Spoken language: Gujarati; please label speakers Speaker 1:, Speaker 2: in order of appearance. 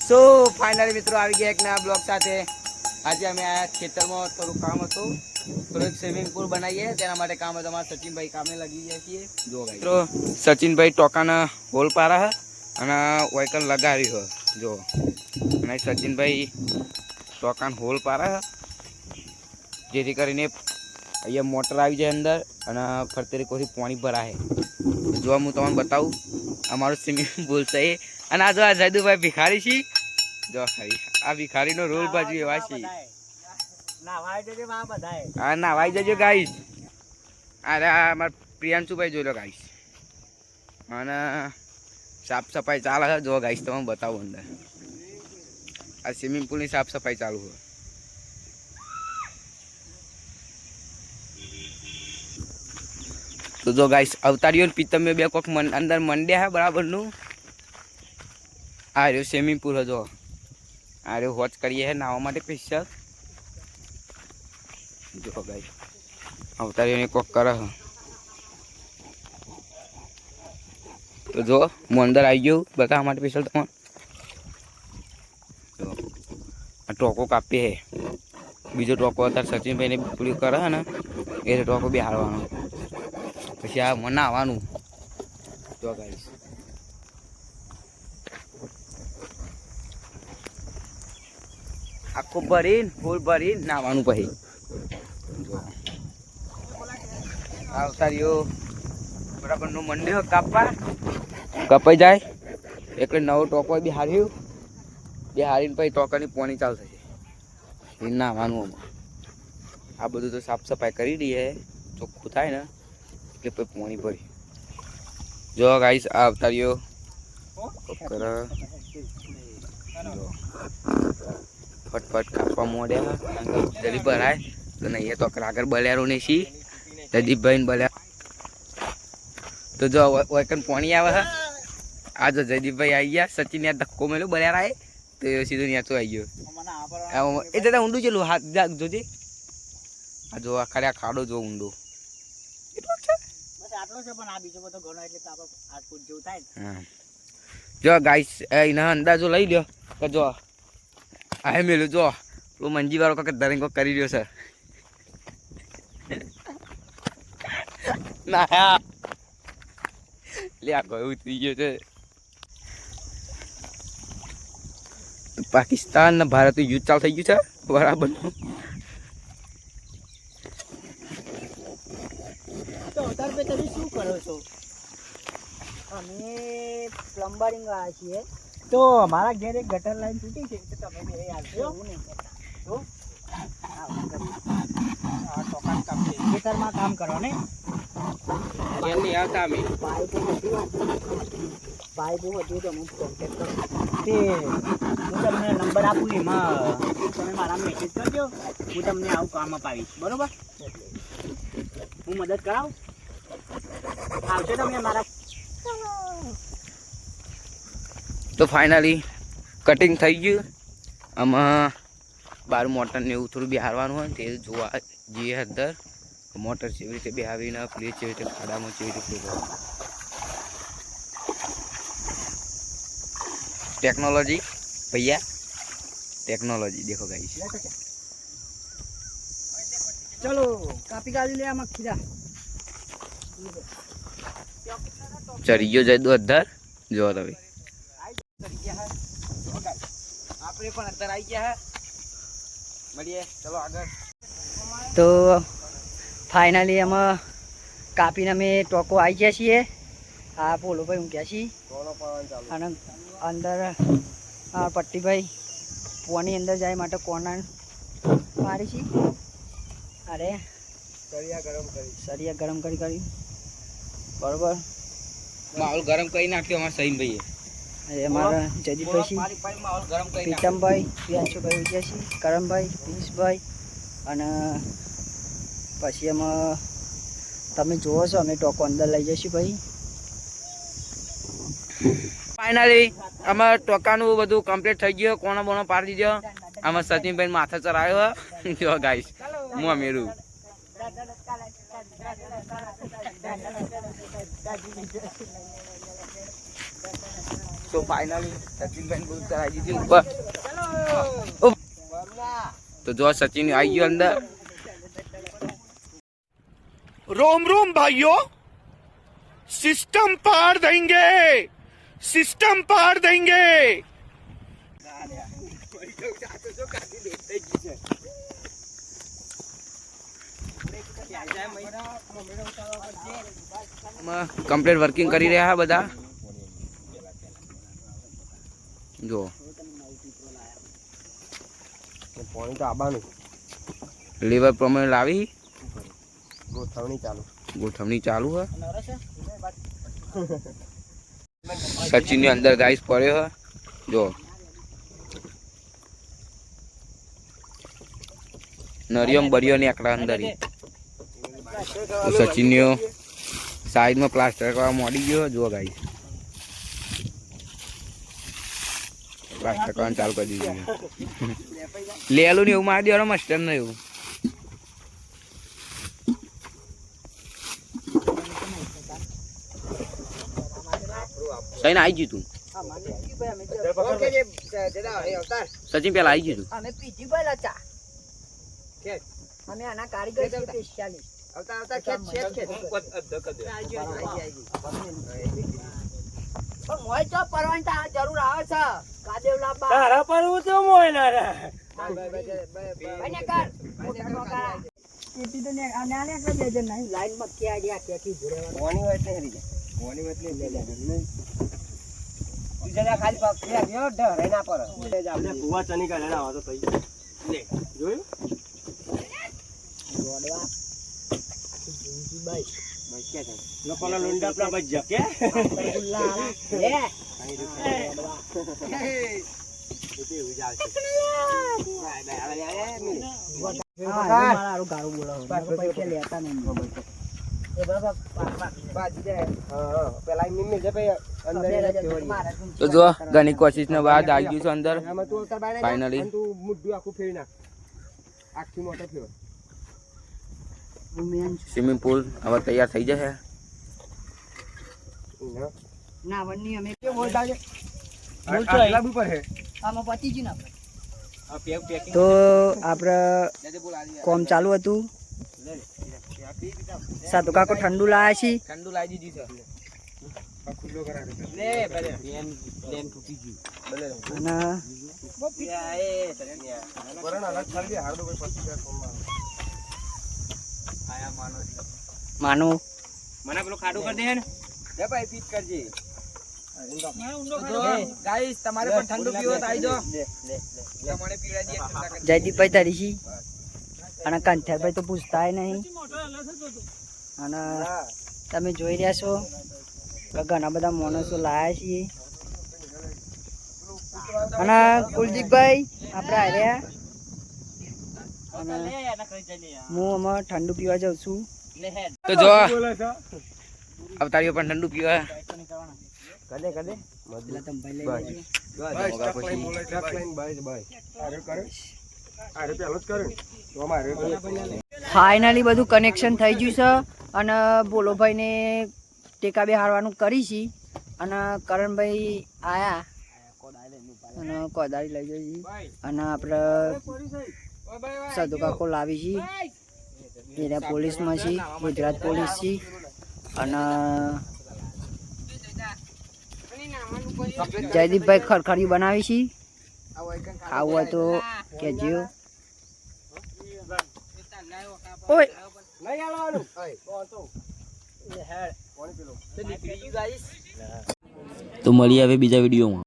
Speaker 1: સો ફાઇનલી મિત્રો આવી ગયા એક નવા બ્લોગ સાથે. આજે અમે આયા ખેતરમાં, થોડું કામ હતું, થોડુંક સ્વિમિંગ પુલ બનાવીએ તેના માટે કામ હતું. અમારા સચિનભાઈ કામે લાગી ગયા છીએ. જો મિત્રો સચિનભાઈ ટોકાના હોલ પારા હે અને વાયકલ લગાવ્યું હે જો. અને સચિનભાઈ ટોકાન હોલ પારા હે જેથી કરીને અહીંયા મોટર આવી જાય અંદર અને ફરતે કોઈ પાણી ભરાય. જો હું તમને બતાવું અમારું સ્વિમિંગ પુલ છે. અને આ જો આ જયદુભાઈ ભિખારી છે. જો ખરી આ ભિખારીનો રોલ બાજુ એવા છે. હા નાવાઈ જજો ગાઈસ. અરે અમારા પ્રિયાંશુભાઈ જોઈ લો ગાઈસ. અને સાફ સફાઈ ચાલે છે જો ગાઈસ. તમને બતાવું અંદર આ સ્વિમિંગ પુલની સાફ સફાઈ ચાલુ છે. તો જો ગાઈસ અવતારીઓ પીતમ બે કોક અંદર મંડ્યા હે બરાબરનું. આ રહ્યો સ્વિમિંગ પુલ જો. આ રહ્યો વોચ કરીએ હે નાવા માટે સ્પેશિયલ. જો ગાઈસ અવતારીઓને કોક કરે હે. તો જો હું અંદર આવી ગયું બતાવવા માટે સ્પેશિયલ તમને. જો આ ટોકો કાપીએ હે. બીજો ટોકો અત્યારે સચિનભાઈને પૂરી કરે હે ને એ ટોકો બી હારવાનો. પછી આ મને આવવાનું જો ગાઈસ. આખું ભરીને ફૂલ ભરીને નાવાનું પછી આવતારીઓ બરાબર નું મંડ્યો કાપવા કપાઈ જાય એટલે નવો ટોકો બી હાર્યું. બે હારીને પછી ટોકાની પોણી ચાલુ થશે એ નાવાનું. આમાં આ બધું તો સાફ સફાઈ કરી દઈએ ચોખ્ખું થાય ને એટલે પછી પોણી ભરી. જો ગાઈસ આ અવતારીઓ ફટફટ કાપવા મોડ્યા જલ્દી ભરાય તો નહીં તો આગળ બલ્યારું નહીં સી જયદીપભાઈ બલ્યા. તો જો વૈકન પાણી આવે હે. આ જો જયદીપભાઈ આવી ગયા. સચિન યાર ધક્કો મેળ્યો બલ્યારાએ તો સીધો ન્યાચો આવી ગયો. એ દાદા ઊંડું ચેલું હાથ જોજે. આ જો આખરે આ ખાડો જો ઊંડો જો ગાઈસ એના અંદાજો લઈ લ્યો કે જો આ મેલું જો પેલું મંજી વાળો કાંક દરેકો કરી રહ્યો છે. ના લે આ ગયું થઈ ગયો છે. પાકિસ્તાન ને ભારત યુદ્ધ ચાલુ થઈ ગયું છે બરાબર.
Speaker 2: તમે શું કરો છો? અમે પ્લમ્બરિંગ વાળા છીએ. તો અમારા ઘેર એક ગટર લાઈન તૂટી છે તો તમે બે આવજો. તો ખેતરમાં કામ કરો ને પાઇપો હતી તો હું કોન્ટેક્ટ કરું તે હું તમને નંબર આપું એમાં તમે મારા મેસેજ કરજો. હું તમને આવું કામ અપાવીશ બરોબર. હું મદદ કરાવું આવશે તમે મારા.
Speaker 1: તો ફાઇનલી કટિંગ થઈ ગયું. આમાં બાર મોટર ને એવું થોડું બિહારવાનું હોય તે જોવા જઈએ અંદર. મોટર કેવી રીતે બેહાવીને પ્લેટ કેવી રીતે ખાડામાં કેવી રીતે ટેકનોલોજી ભૈયા ટેકનોલોજી દેખો ગાઈસ.
Speaker 2: ચલો કાપી કાઢી લે આમાં ખીરા
Speaker 1: ચરી ગયો જાય દો અધર જો તમે આપણે પણ અત્યારે આવી ગયા હે. મળીએ ચલો આગળ.
Speaker 2: તો ફાઇનલી અમે કાપીને અમે ટોકો આવી ગયા છીએ. આ પોલોભાઈ ઊંઘ્યા છીએ અને અંદર પટ્ટીભાઈ પોની અંદર જાય માટે કોના મારી છે. અરે સરિયા ગરમ કરી બરોબર
Speaker 1: માહોલ ગરમ કરી નાખ્યો અમારા સહીમભાઈએ.
Speaker 2: અમારા જયદીપભાઈ છે, પ્રીતમભાઈ, પ્રિયાંશુભાઈ ઉજ્યા છે, કરમભાઈ, પિયુષભાઈ અને પછી અમે તમે જુઓ છો અમે ટોકો અંદર લઈ જઈશું ભાઈ.
Speaker 1: ફાઇનલી અમારે ટોકાનું બધું કમ્પ્લીટ થઈ ગયું. કોનો બોનો પાડી દીધો. આમાં સચિનભાઈ માથે ચરાયો જો ગાઈસ હું અમેરું. તો તો ફાઇનલી સચિનભાઈ બોલ કરાવી દીધી ઉપર. તો જો સચિન આવી ગયો અંદર.
Speaker 3: रोम रोम भाइयों, सिस्टम पार देंगे, सिस्टम पार देंगे.
Speaker 1: કમ્પ્લીટ વર્કિંગ કરી રહ્યા બધા. જો
Speaker 4: પાણી તો આબાનું
Speaker 1: લેવર પ્રમાણે લાવી
Speaker 4: ગોઠવણી ચાલુ
Speaker 1: હે. સચિન ની અંદર ગાઈસ પડ્યો હે. જો નરિયમ બરિયો ને એકલા અંદર. સચિન નો સાઈડ માં પ્લાસ્ટર કરવા મોડી ગયો. જો ગાઈસ પ્લાસ્ટર કરવાનું ચાલુ કરી દીધું. લેલું ને એવું મારી દેવાનું માસ્ટર ને એવું. સઈને આવી ગયું તું સચિન પેલા આવી ગયું તું.
Speaker 2: અમે પીજી બોલા ચા અમે આના કારીગર છે સ્પેશિયાલિસ્ટ. આવતા ખેત ખેત પણ મોય તો પરવાનતા જરૂર આવે છે. કાદેવ લાબા તારા પર હું તો મોય ના રે ભાઈને કર કેટી તો ને આને કર દેજે નહીં લાઈન માં કે આડિયા કેકી જોડે કોની હોય એટલે હરી જાય. કોની હોય એટલે લે લે નહીં તું જરા ખાલી પગ કે ગયો ડરે ના પર આપણે ભુવા ચની કાઢે ના આવો તો તઈ લે જોયું ગોડવા જીજી બાઈ કે છે લોકોના લોંડા આપણા બજ્જા કે ગુલ્લા લે
Speaker 1: તો જો ઘણી કોશિશ ને બાદ આવી ગયું છે અંદર ફાઇનલી. સ્વિમિંગ પુલ હવે તૈયાર થઈ જશે.
Speaker 2: ના વની અમે કે બોલતા છે આમાં પતી ગયું ને આપણે. તો આપણે કોમ ચાલુ હતું. સાધુ કાકો ઠંડુ લાયા છે.
Speaker 1: ઠંડુ લાવી દીધી છે.
Speaker 2: માનો
Speaker 1: મને પેલો ખાડો કરી દે ને લે ભાઈ ફિટ કરજે. ગાઈસ તમારે પણ ઠંડુ પીવો તો આવી જાઓ. તમને પીવડા દે ઠંડા કરી.
Speaker 2: જયદીપભાઈ તરીશી અને કંઠેરભાઈ તો પૂછતાય નહીં. અને તમે જોઈ રહ્યા છો કે ઘણા બધા માણસો લાયા છીએ. અને કુલદીપભાઈ આપણે આવ્યા અને હું આમાં ઠંડુ પીવા જાઉં છું.
Speaker 1: તો જો અવતારીઓ પણ ઠંડુ પીવા
Speaker 2: ફાઇનલી બધું કનેક્શન થઈ ગયું છે. અને બોલોભાઈને ટેકા બે હારવાનું કરી છે. અને કરણભાઈ આયા અને કોદાળી લઈ જઈ. અને આપણે સાધુ કાકો લાવી છીએ. એના પોલીસમાં છે, ગુજરાત પોલીસ છે. અને જયદીપભાઈ ખરખડી બનાવી છે. ખાવું હોય તો કહેજો.
Speaker 1: તો મળીએ હવે બીજા વિડીયોમાં.